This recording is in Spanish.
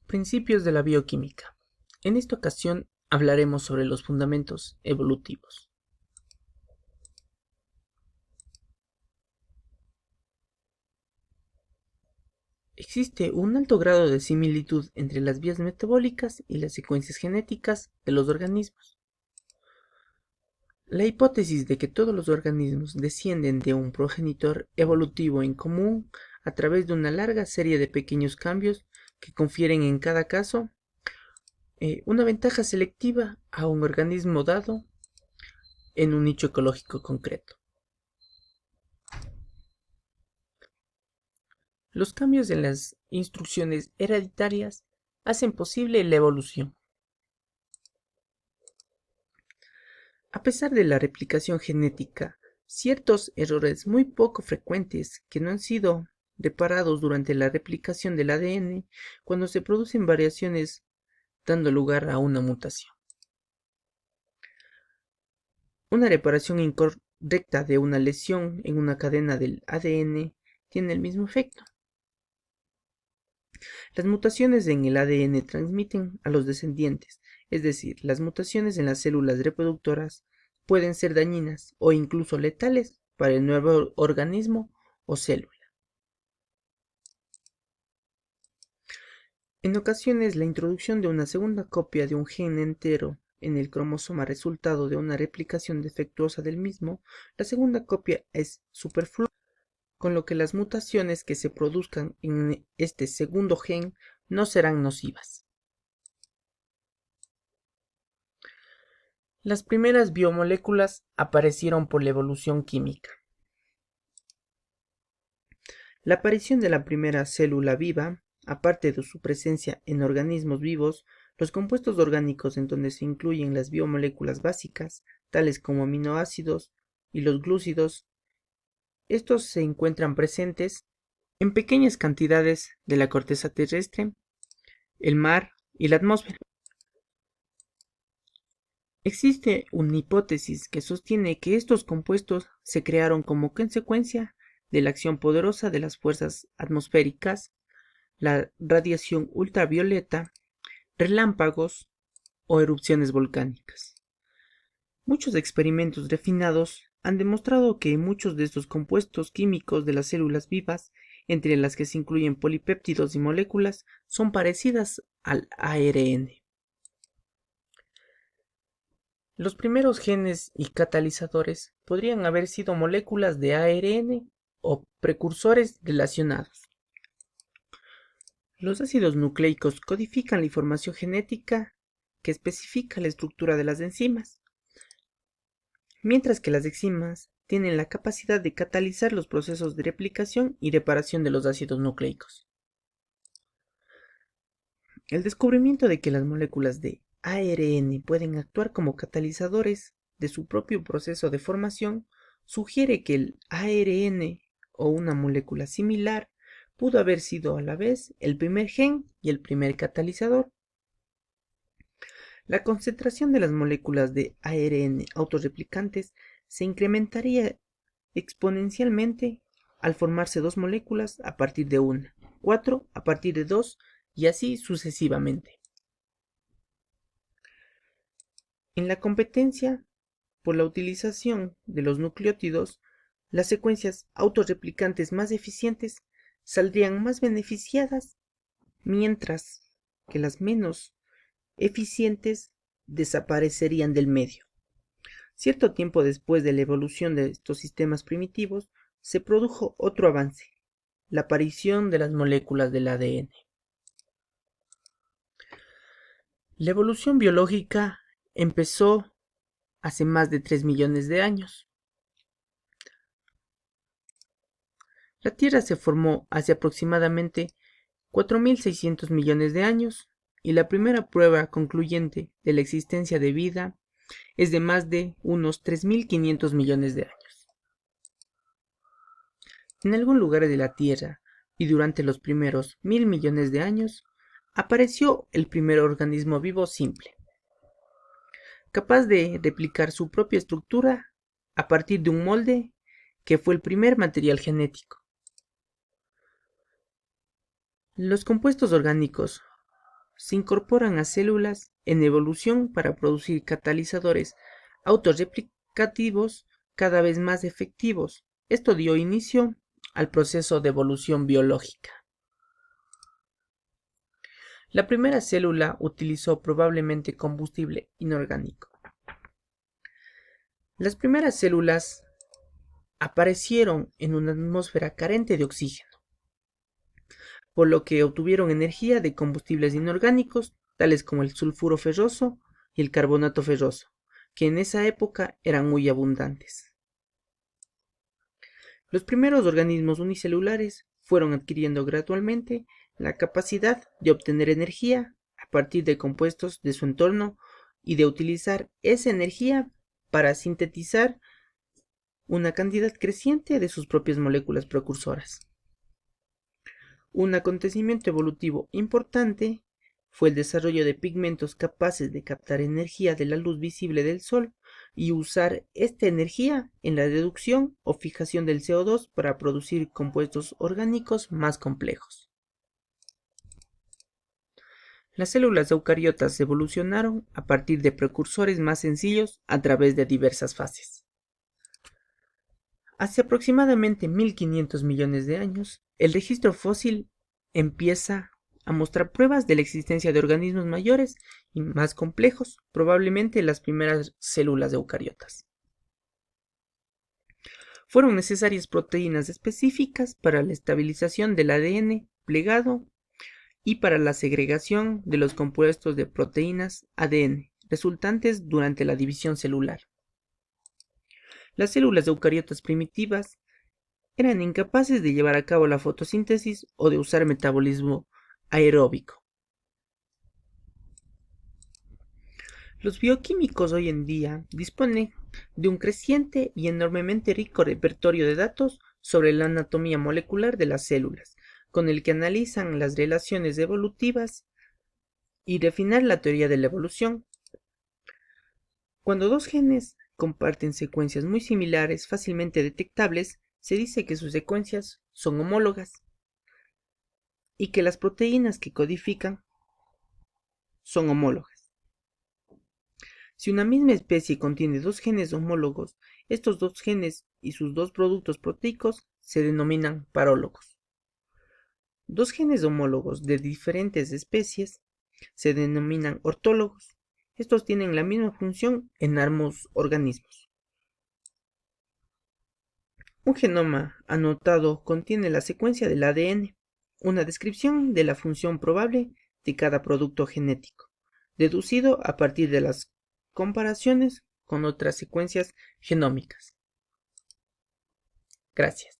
Principios de la bioquímica. En esta ocasión hablaremos sobre los fundamentos evolutivos. Existe un alto grado de similitud entre las vías metabólicas y las secuencias genéticas de los organismos. La hipótesis de que todos los organismos descienden de un progenitor evolutivo en común a través de una larga serie de pequeños cambios que confieren en cada caso una ventaja selectiva a un organismo dado en un nicho ecológico concreto. Los cambios en las instrucciones hereditarias hacen posible la evolución. A pesar de la replicación genética, ciertos errores muy poco frecuentes que no han sido reparados durante la replicación del ADN cuando se producen variaciones dando lugar a una mutación. Una reparación incorrecta de una lesión en una cadena del ADN tiene el mismo efecto. Las mutaciones en el ADN transmiten a los descendientes, es decir, las mutaciones en las células reproductoras pueden ser dañinas o incluso letales para el nuevo organismo o célula. En ocasiones, la introducción de una segunda copia de un gen entero en el cromosoma resultado de una replicación defectuosa del mismo, la segunda copia es superflua, con lo que las mutaciones que se produzcan en este segundo gen no serán nocivas. Las primeras biomoléculas aparecieron por la evolución química. La aparición de la primera célula viva, aparte de su presencia en organismos vivos, los compuestos orgánicos en donde se incluyen las biomoléculas básicas, tales como aminoácidos y los glúcidos, estos se encuentran presentes en pequeñas cantidades de la corteza terrestre, el mar y la atmósfera. Existe una hipótesis que sostiene que estos compuestos se crearon como consecuencia de la acción poderosa de las fuerzas atmosféricas, la radiación ultravioleta, relámpagos o erupciones volcánicas. Muchos experimentos refinados han demostrado que muchos de estos compuestos químicos de las células vivas, entre las que se incluyen polipéptidos y moléculas, son parecidas al ARN. Los primeros genes y catalizadores podrían haber sido moléculas de ARN o precursores relacionados. Los ácidos nucleicos codifican la información genética que especifica la estructura de las enzimas, mientras que las enzimas tienen la capacidad de catalizar los procesos de replicación y reparación de los ácidos nucleicos. El descubrimiento de que las moléculas de ARN pueden actuar como catalizadores de su propio proceso de formación sugiere que el ARN o una molécula similar pudo haber sido a la vez el primer gen y el primer catalizador. La concentración de las moléculas de ARN autorreplicantes se incrementaría exponencialmente al formarse dos moléculas a partir de una, 4 a partir de 2 y así sucesivamente. En la competencia por la utilización de los nucleótidos, las secuencias autorreplicantes más eficientes saldrían más beneficiadas, mientras que las menos eficientes desaparecerían del medio. Cierto tiempo después de la evolución de estos sistemas primitivos, se produjo otro avance, la aparición de las moléculas del ADN. La evolución biológica empezó hace más de 3 millones de años. La Tierra se formó hace aproximadamente 4.600 millones de años y la primera prueba concluyente de la existencia de vida es de más de unos 3.500 millones de años. En algún lugar de la Tierra y durante los primeros 1.000 millones de años apareció el primer organismo vivo simple, capaz de replicar su propia estructura a partir de un molde que fue el primer material genético. Los compuestos orgánicos se incorporan a células en evolución para producir catalizadores autorreplicativos cada vez más efectivos. Esto dio inicio al proceso de evolución biológica. La primera célula utilizó probablemente combustible inorgánico. Las primeras células aparecieron en una atmósfera carente de oxígeno, por lo que obtuvieron energía de combustibles inorgánicos, tales como el sulfuro ferroso y el carbonato ferroso, que en esa época eran muy abundantes. Los primeros organismos unicelulares fueron adquiriendo gradualmente la capacidad de obtener energía a partir de compuestos de su entorno y de utilizar esa energía para sintetizar una cantidad creciente de sus propias moléculas precursoras. Un acontecimiento evolutivo importante fue el desarrollo de pigmentos capaces de captar energía de la luz visible del Sol y usar esta energía en la reducción o fijación del CO2 para producir compuestos orgánicos más complejos. Las células eucariotas evolucionaron a partir de precursores más sencillos a través de diversas fases. Hace aproximadamente 1500 millones de años, el registro fósil empieza a mostrar pruebas de la existencia de organismos mayores y más complejos, probablemente las primeras células eucariotas. Fueron necesarias proteínas específicas para la estabilización del ADN plegado y para la segregación de los compuestos de proteínas ADN resultantes durante la división celular. Las células eucariotas primitivas eran incapaces de llevar a cabo la fotosíntesis o de usar metabolismo aeróbico. Los bioquímicos hoy en día disponen de un creciente y enormemente rico repertorio de datos sobre la anatomía molecular de las células, con el que analizan las relaciones evolutivas y refinar la teoría de la evolución. Cuando dos genes comparten secuencias muy similares fácilmente detectables, se dice que sus secuencias son homólogas y que las proteínas que codifican son homólogas. Si una misma especie contiene dos genes homólogos, estos dos genes y sus dos productos proteicos se denominan parólogos. Dos genes homólogos de diferentes especies se denominan ortólogos. Estos tienen la misma función en ambos organismos. Un genoma anotado contiene la secuencia del ADN, una descripción de la función probable de cada producto genético, deducido a partir de las comparaciones con otras secuencias genómicas. Gracias.